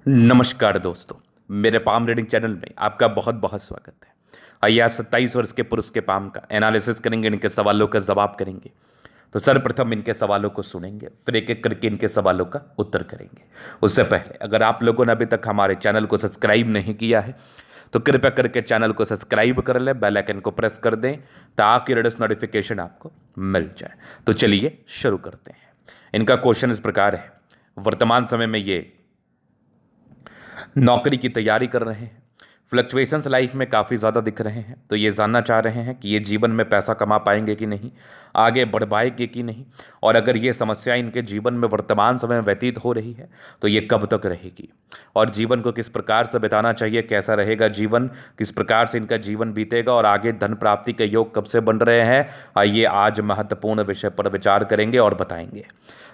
नमस्कार दोस्तों। मेरे पाम रीडिंग चैनल में आपका बहुत बहुत स्वागत है। आइए आज 27 वर्ष के पुरुष के पाम का एनालिसिस करेंगे, इनके सवालों का जवाब करेंगे। तो सर्वप्रथम इनके सवालों को सुनेंगे, फिर एक एक करके इनके सवालों का उत्तर करेंगे। उससे पहले अगर आप लोगों ने अभी तक हमारे चैनल को सब्सक्राइब नहीं किया है तो कृपया करके चैनल को सब्सक्राइब कर लें, बेल आइकन को प्रेस कर दें ताकि लेटेस्ट नोटिफिकेशन आपको मिल जाए। तो चलिए शुरू करते हैं। इनका क्वेश्चन इस प्रकार है। वर्तमान समय में ये नौकरी की तैयारी कर रहे हैं, फ्लक्चुएशंस लाइफ में काफ़ी ज़्यादा दिख रहे हैं, तो ये जानना चाह रहे हैं कि ये जीवन में पैसा कमा पाएंगे कि नहीं, आगे बढ़ पाएंगे कि नहीं, और अगर ये समस्या इनके जीवन में वर्तमान समय में व्यतीत हो रही है तो ये कब तक रहेगी और जीवन को किस प्रकार से बिताना चाहिए, कैसा रहेगा जीवन, किस प्रकार से इनका जीवन बीतेगा और आगे धन प्राप्ति के योग कब से बन रहे हैं। आइए आज महत्वपूर्ण विषय पर विचार करेंगे और बताएंगे।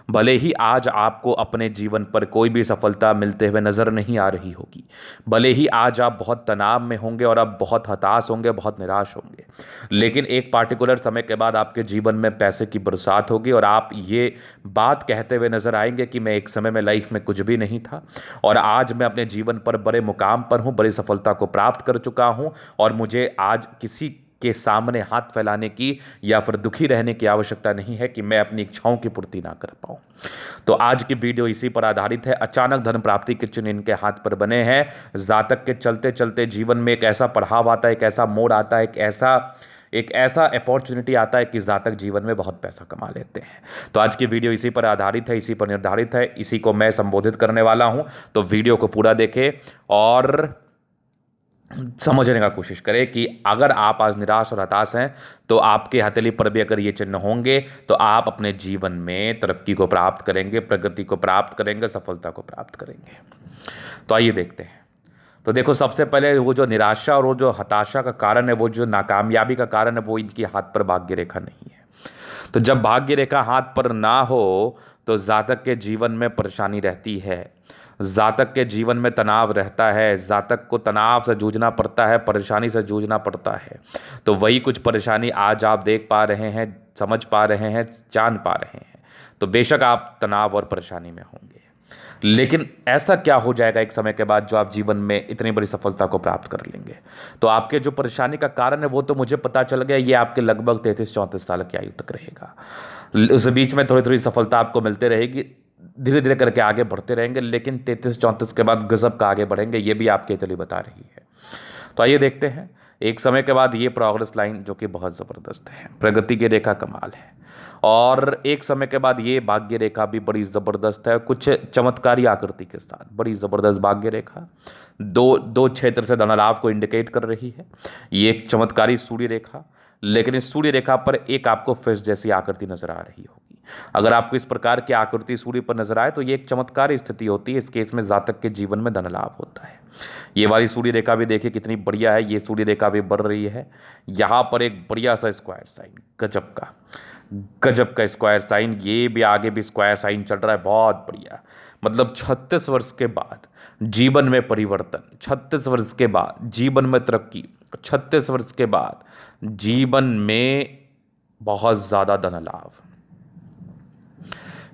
भले ही आज आपको अपने जीवन पर कोई भी सफलता मिलते हुए नजर नहीं आ रही होगी, भले ही आज आप बहुत तनाव में होंगे और आप बहुत हताश होंगे, बहुत निराश होंगे, लेकिन एक पार्टिकुलर समय के बाद आपके जीवन में पैसे की बरसात होगी और आप ये बात कहते हुए नजर आएंगे कि मैं एक समय में लाइफ में कुछ भी नहीं था और आज मैं अपने जीवन पर बड़े मुकाम पर हूँ, बड़ी सफलता को प्राप्त कर चुका हूँ और मुझे आज किसी के सामने हाथ फैलाने की या फिर दुखी रहने की आवश्यकता नहीं है कि मैं अपनी इच्छाओं की पूर्ति ना कर पाऊं। तो आज की वीडियो इसी पर आधारित है। अचानक धन प्राप्ति के चिन्ह इनके हाथ पर बने हैं। जातक के चलते चलते जीवन में एक ऐसा पड़ाव आता है, एक ऐसा मोड़ आता है, एक ऐसा अपॉर्चुनिटी आता है कि जातक जीवन में बहुत पैसा कमा लेते हैं। तो आज की वीडियो इसी पर आधारित है, इसी पर निर्धारित है, इसी को मैं संबोधित करने वाला हूं। तो वीडियो को पूरा देखें और समझने का कोशिश करें कि अगर आप आज निराश और हताश हैं तो आपके हथेली पर भी अगर ये चिन्ह होंगे तो आप अपने जीवन में तरक्की को प्राप्त करेंगे, प्रगति को प्राप्त करेंगे, सफलता को प्राप्त करेंगे। तो आइए देखते हैं। तो देखो, सबसे पहले वो जो निराशा और वो जो हताशा का कारण है, वो जो नाकामयाबी का कारण है, वो इनकी हाथ पर भाग्य रेखा नहीं है। तो जब भाग्य रेखा हाथ पर ना हो तो जातक के जीवन में परेशानी रहती है, जातक के जीवन में तनाव रहता है, जातक को तनाव से जूझना पड़ता है, परेशानी से जूझना पड़ता है। तो वही कुछ परेशानी आज आप देख पा रहे हैं, समझ पा रहे हैं, जान पा रहे हैं। तो बेशक आप तनाव और परेशानी में होंगे, लेकिन ऐसा क्या हो जाएगा एक समय के बाद जो आप जीवन में इतनी बड़ी सफलता को प्राप्त कर लेंगे। तो आपके जो परेशानी का कारण है वो तो मुझे पता चल गया, ये आपके लगभग 33-34 साल की आयु तक रहेगा। उस बीच में थोड़ी थोड़ी सफलता आपको मिलते रहेगी, धीरे धीरे करके आगे बढ़ते रहेंगे, लेकिन 33-34 के बाद गजब का आगे बढ़ेंगे, ये भी आपके तली बता रही है। तो आइए देखते हैं। एक समय के बाद ये प्रोग्रेस लाइन जो कि बहुत ज़बरदस्त है, प्रगति की रेखा कमाल है, और एक समय के बाद ये भाग्य रेखा भी बड़ी ज़बरदस्त है, कुछ चमत्कारी आकृति के साथ बड़ी ज़बरदस्त भाग्य रेखा दो क्षेत्र से धन लाभ को इंडिकेट कर रही है। ये एक चमत्कारी सूर्य रेखा, लेकिन इस सूर्य रेखा पर एक आपको फिश जैसी आकृति नजर आ रही होगी। अगर आपको इस प्रकार की आकृति सूर्य पर नजर आए तो ये एक चमत्कारी स्थिति होती है। इस केस में जातक के जीवन में धन लाभ होता है। ये वाली सूर्य रेखा भी देखिए कितनी बढ़िया है, ये सूर्य रेखा भी बढ़ रही है। यहाँ पर एक बढ़िया सा स्क्वायर साइन, गजब का स्क्वायर साइन, ये भी आगे भी स्क्वायर साइन चल रहा है, बहुत बढ़िया। मतलब 36 वर्ष के बाद जीवन में परिवर्तन, 36 वर्ष के बाद जीवन में तरक्की, 36 वर्ष के बाद जीवन में बहुत ज़्यादा धन लाभ,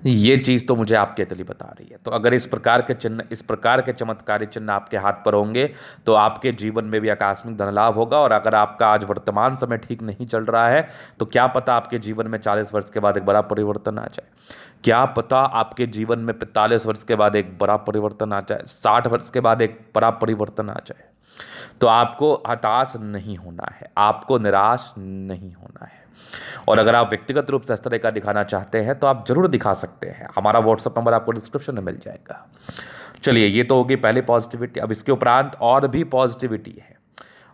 ये चीज़ तो मुझे आपके तली बता रही है। तो अगर इस प्रकार के चिन्ह, इस प्रकार के चमत्कारी चिन्ह आपके हाथ पर होंगे तो आपके जीवन में भी आकस्मिक धन लाभ होगा। और अगर आपका आज वर्तमान समय ठीक नहीं चल रहा है तो क्या पता आपके जीवन में 40 वर्ष के बाद एक बड़ा परिवर्तन आ जाए, क्या पता आपके जीवन में 45 वर्ष के बाद एक बड़ा परिवर्तन आ जाए, 60 वर्ष के बाद एक बड़ा परिवर्तन आ जाए। तो आपको हताश नहीं होना है, आपको निराश नहीं होना है। और अगर आप व्यक्तिगत रूप से इस तरह का दिखाना चाहते हैं तो आप जरूर दिखा सकते हैं, हमारा व्हाट्सएप नंबर आपको डिस्क्रिप्शन में मिल जाएगा। चलिए, ये तो होगी पहली पॉजिटिविटी। अब इसके उपरांत और भी पॉजिटिविटी है,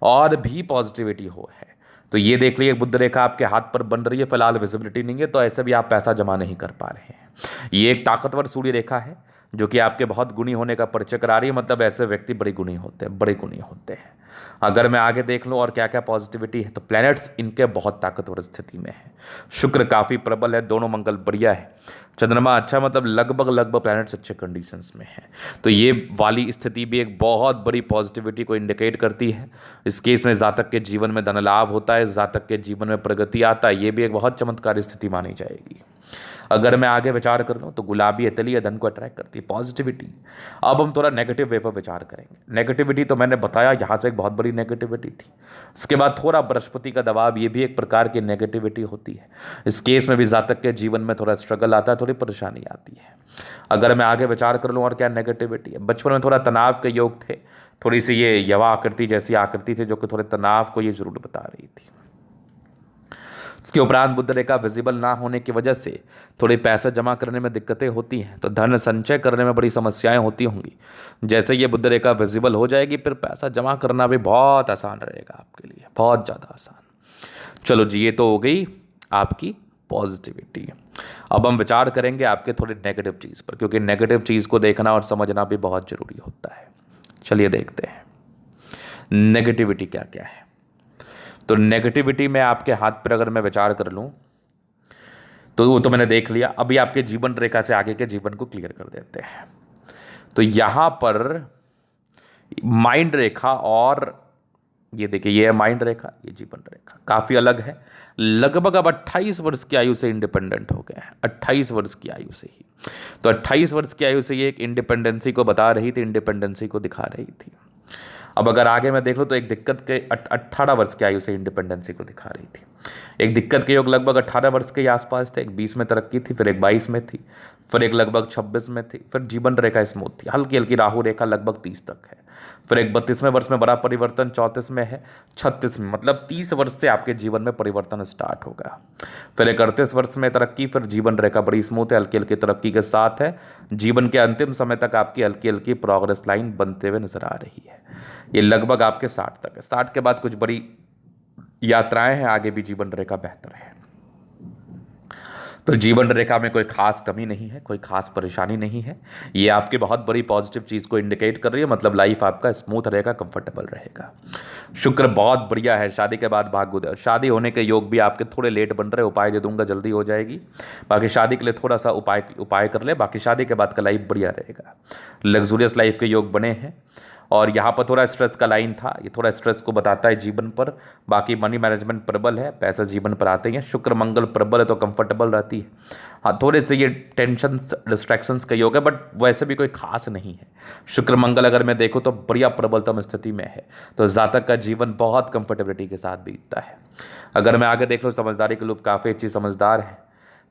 और भी पॉजिटिविटी हो है। तो ये देख लीजिए, बुध रेखा आपके हाथ पर बन रही है, फिलहाल विजिबिलिटी नहीं है, तो ऐसे भी आप पैसा जमा नहीं कर पा रहे हैं। ये एक ताकतवर सूर्य रेखा है जो कि आपके बहुत गुणी होने का परिचय करा रही है। मतलब ऐसे व्यक्ति बड़े गुणी होते हैं, बड़े गुणी होते हैं। अगर मैं आगे देख लूँ और क्या क्या पॉजिटिविटी है, तो प्लैनेट्स इनके बहुत ताकतवर स्थिति में है। शुक्र काफ़ी प्रबल है, दोनों मंगल बढ़िया है, चंद्रमा अच्छा, मतलब लगभग लगभग प्लैनेट्स अच्छे कंडीशंस में है। तो ये वाली स्थिति भी एक बहुत बड़ी पॉजिटिविटी को इंडिकेट करती है। इस केस में जातक के जीवन में धन लाभ होता है, जातक के जीवन में प्रगति आता है, ये भी एक बहुत चमत्कारी स्थिति मानी जाएगी। अगर मैं आगे विचार कर लूँ तो गुलाबी तितली धन को अट्रैक्ट करती है, पॉजिटिविटी। अब हम थोड़ा नेगेटिव वे पर विचार करेंगे। नेगेटिविटी तो मैंने बताया यहाँ से एक बहुत बड़ी नेगेटिविटी थी। इसके बाद थोड़ा बृहस्पति का दबाव, ये भी एक प्रकार की नेगेटिविटी होती है। इस केस में भी जातक के जीवन में थोड़ा स्ट्रगल आता है, थोड़ी परेशानी आती है। अगर मैं आगे विचार कर लूँ और क्या नेगेटिविटी है, बचपन में थोड़ा तनाव के योग थे, थोड़ी सी ये यवा आकृति जैसी आकृति थी जो कि थोड़े तनाव को ये जरूर बता रही थी। इसके उपरांत बुध रेखा विजिबल ना होने की वजह से थोड़े पैसे जमा करने में दिक्कतें होती हैं, तो धन संचय करने में बड़ी समस्याएं होती होंगी। जैसे ये बुध रेखा विजिबल हो जाएगी, फिर पैसा जमा करना भी बहुत आसान रहेगा आपके लिए, बहुत ज़्यादा आसान। चलो जी, ये तो हो गई आपकी पॉजिटिविटी। अब हम विचार करेंगे आपके थोड़े नेगेटिव चीज़ पर, क्योंकि नेगेटिव चीज़ को देखना और समझना भी बहुत ज़रूरी होता है। चलिए देखते हैं नेगेटिविटी क्या क्या है। तो नेगेटिविटी में आपके हाथ पर अगर मैं विचार कर लूँ तो वो तो मैंने देख लिया। अभी आपके जीवन रेखा से आगे के जीवन को क्लियर कर देते हैं। तो यहाँ पर माइंड रेखा और ये देखिए, ये है माइंड रेखा, ये जीवन रेखा, काफ़ी अलग है। लगभग अब 28 वर्ष की आयु से इंडिपेंडेंट हो गए हैं, 28 वर्ष की आयु से ही। तो 28 वर्ष की आयु से ये एक इंडिपेंडेंसी को बता रही थी, इंडिपेंडेंसी को दिखा रही थी। अब अगर आगे मैं देख लूँ तो एक दिक्कत के 18 वर्ष की आयु से इंडिपेंडेंसी को दिखा रही थी। एक दिक्कत के योग लगभग 18 वर्ष के आसपास थे, एक 20 में तरक्की थी, फिर एक 22 में थी, फिर एक लगभग 26 में थी, फिर जीवन रेखा स्मूथ थी, हल्की हल्की राहु रेखा लगभग 30 तक है, फिर एक 32वें वर्ष में बड़ा परिवर्तन 34 में है, 36 में, मतलब 30 वर्ष से आपके जीवन में परिवर्तन स्टार्ट होगा। फिर एक 38 वर्ष में तरक्की, फिर जीवन रेखा बड़ी स्मूथ है, हल्की हल्की तरक्की के साथ है। जीवन के अंतिम समय तक आपकी हल्की हल्की प्रोग्रेस लाइन बनते हुए नजर आ रही है। ये लगभग आपके 60 तक है। 60 के बाद कुछ बड़ी यात्राएं हैं, आगे भी जीवन रेखा बेहतर है। तो जीवन रेखा में कोई खास कमी नहीं है, कोई खास परेशानी नहीं है। ये आपकी बहुत बड़ी पॉजिटिव चीज़ को इंडिकेट कर रही है, मतलब लाइफ आपका स्मूथ रहेगा, कंफर्टेबल रहेगा। शुक्र बहुत बढ़िया है, शादी के बाद भाग्योदय, शादी होने के योग भी आपके थोड़े लेट बन रहे, उपाय दे दूंगा, जल्दी हो जाएगी। बाकी शादी के लिए थोड़ा सा उपाय कर ले, बाकी शादी के बाद का लाइफ बढ़िया रहेगा। लग्जूरियस लाइफ के योग बने हैं। और यहाँ पर थोड़ा स्ट्रेस का लाइन था, ये थोड़ा स्ट्रेस को बताता है जीवन पर। बाकी मनी मैनेजमेंट प्रबल है, पैसे जीवन पर आते हैं। शुक्र मंगल प्रबल है तो कंफर्टेबल रहती है। हाँ, थोड़े से ये टेंशन डिस्ट्रैक्शंस का योग है, बट वैसे भी कोई खास नहीं है। शुक्र मंगल अगर मैं देखूँ तो बढ़िया प्रबलतम स्थिति में है, तो जातक का जीवन बहुत कंफर्टेबिलिटी के साथ बीतता है। अगर मैं आगे देख लूँ, समझदारी के लोग काफ़ी अच्छी समझदार है,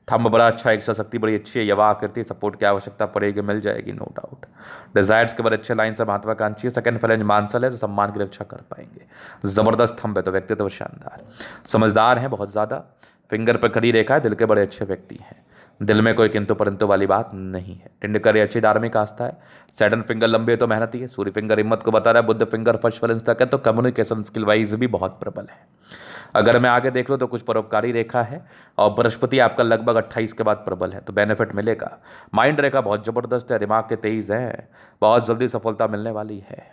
थंब बड़ा अच्छा, इच्छा शक्ति बड़ी अच्छी है, यवा आकृति, सपोर्ट की आवश्यकता पड़ेगी, मिल जाएगी, नो डाउट। डिजायर्स के बड़े अच्छे लाइन से महत्वाकांक्षी है। सेकंड फैलेंज मानसल है तो सम्मान की रक्षा कर पाएंगे। जबरदस्त थंब है तो व्यक्तित्व शानदार, समझदार हैं बहुत ज़्यादा। फिंगर पर खड़ी रेखा है, दिल के बड़े अच्छे व्यक्ति हैं, दिल में कोई किंतु परंतु वाली बात नहीं है। टिंडकर अच्छी धार्मिक आस्था है। सैटर्न फिंगर लंबे तो मेहनती है। सूर्य फिंगर हिम्मत को बता रहा है। बुध फिंगर फर्स्ट फैलेंज तक है, तो कम्युनिकेशन स्किल वाइज भी बहुत प्रबल है। अगर मैं आगे देख लूँ तो कुछ परोपकारी रेखा है, और बृहस्पति आपका लगभग 28 के बाद प्रबल है, तो बेनिफिट मिलेगा। माइंड रेखा बहुत ज़बरदस्त है, दिमाग के तेज हैं, बहुत जल्दी सफलता मिलने वाली है।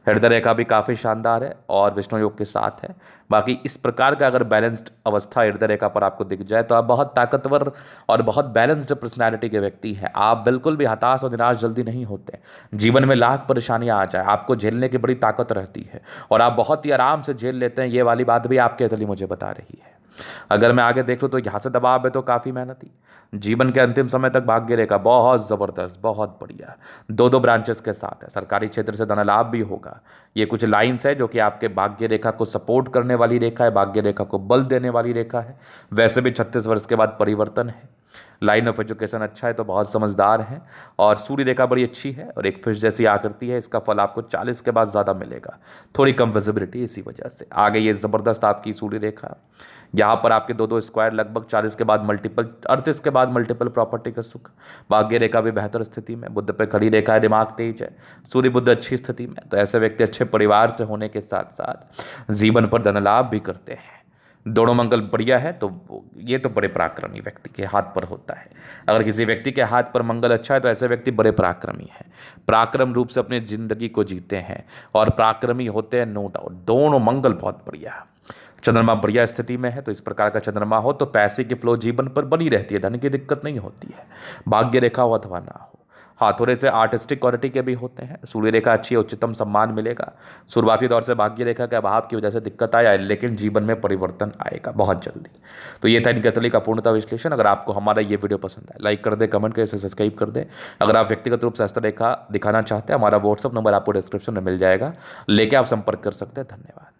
हृदय रेखा भी काफ़ी शानदार है और विष्णु योग के साथ है। बाकी इस प्रकार का अगर बैलेंस्ड अवस्था हृदय रेखा पर आपको दिख जाए तो आप बहुत ताकतवर और बहुत बैलेंस्ड पर्सनैलिटी के व्यक्ति हैं। आप बिल्कुल भी हताश और निराश जल्दी नहीं होते। जीवन में लाख परेशानियां आ जाए, आपको झेलने की बड़ी ताकत रहती है और आप बहुत ही आराम से झेल लेते हैं। ये वाली बात भी आपके अतली मुझे बता रही है। अगर मैं आगे देख लूँ तो यहाँ से दबाव है तो काफ़ी मेहनती। जीवन के अंतिम समय तक भाग्य रेखा बहुत ज़बरदस्त, बहुत बढ़िया, दो ब्रांचेस के साथ है। सरकारी क्षेत्र से धन लाभ भी होगा। ये कुछ लाइन्स है जो कि आपके भाग्य रेखा को सपोर्ट करने वाली रेखा है, भाग्य रेखा को बल देने वाली रेखा है। वैसे भी 36 वर्ष के बाद परिवर्तन है। लाइन ऑफ एजुकेशन अच्छा है तो बहुत समझदार हैं। और सूर्य रेखा बड़ी अच्छी है और एक फिश जैसी आकृति है। इसका फल आपको 40 के बाद ज़्यादा मिलेगा, थोड़ी कम विजिबिलिटी इसी वजह से। आगे ये ज़बरदस्त आपकी सूर्य रेखा, यहाँ पर आपके दो स्क्वायर लगभग 40 के बाद मल्टीपल, 38 के बाद मल्टीपल प्रॉपर्टी का सुख। भाग्य रेखा भी बेहतर स्थिति में, बुध पे खड़ी रेखा है, दिमाग तेज है, सूर्य बुध अच्छी स्थिति में। तो ऐसे व्यक्ति अच्छे परिवार से होने के साथ साथ जीवन पर धन लाभ भी करते हैं। दोनों मंगल बढ़िया है तो ये तो बड़े पराक्रमी व्यक्ति के हाथ पर होता है। अगर किसी व्यक्ति के हाथ पर मंगल अच्छा है तो ऐसे व्यक्ति बड़े पराक्रमी हैं, पराक्रम रूप से अपनी जिंदगी को जीते हैं और पराक्रमी होते हैं, नो डाउट। दोनों मंगल बहुत बढ़िया है। चंद्रमा बढ़िया स्थिति में है तो इस प्रकार का चंद्रमा हो तो पैसे की फ्लो जीवन पर बनी रहती है, धन की दिक्कत नहीं होती है, भाग्य रेखा हो अथवा ना हो। हाँ, थोड़े से आर्टिस्टिक क्वालिटी के भी होते हैं। सूर्य रेखा अच्छी है, उच्चतम सम्मान मिलेगा। शुरुआती दौर से भाग्य रेखा के अभाव की वजह से दिक्कत आया, लेकिन जीवन में परिवर्तन आएगा बहुत जल्दी। तो ये था इनके तली का पूर्णतः विश्लेषण। अगर आपको हमारा ये वीडियो पसंद आए, लाइक कर दे, कमेंट करके सब्सक्राइब कर दे। अगर आप व्यक्तिगत रूप से हस्तरेखा दिखाना चाहते हैं, हमारा व्हाट्सअप नंबर आपको डिस्क्रिप्शन में मिल जाएगा, लेके आप संपर्क कर सकते हैं। धन्यवाद।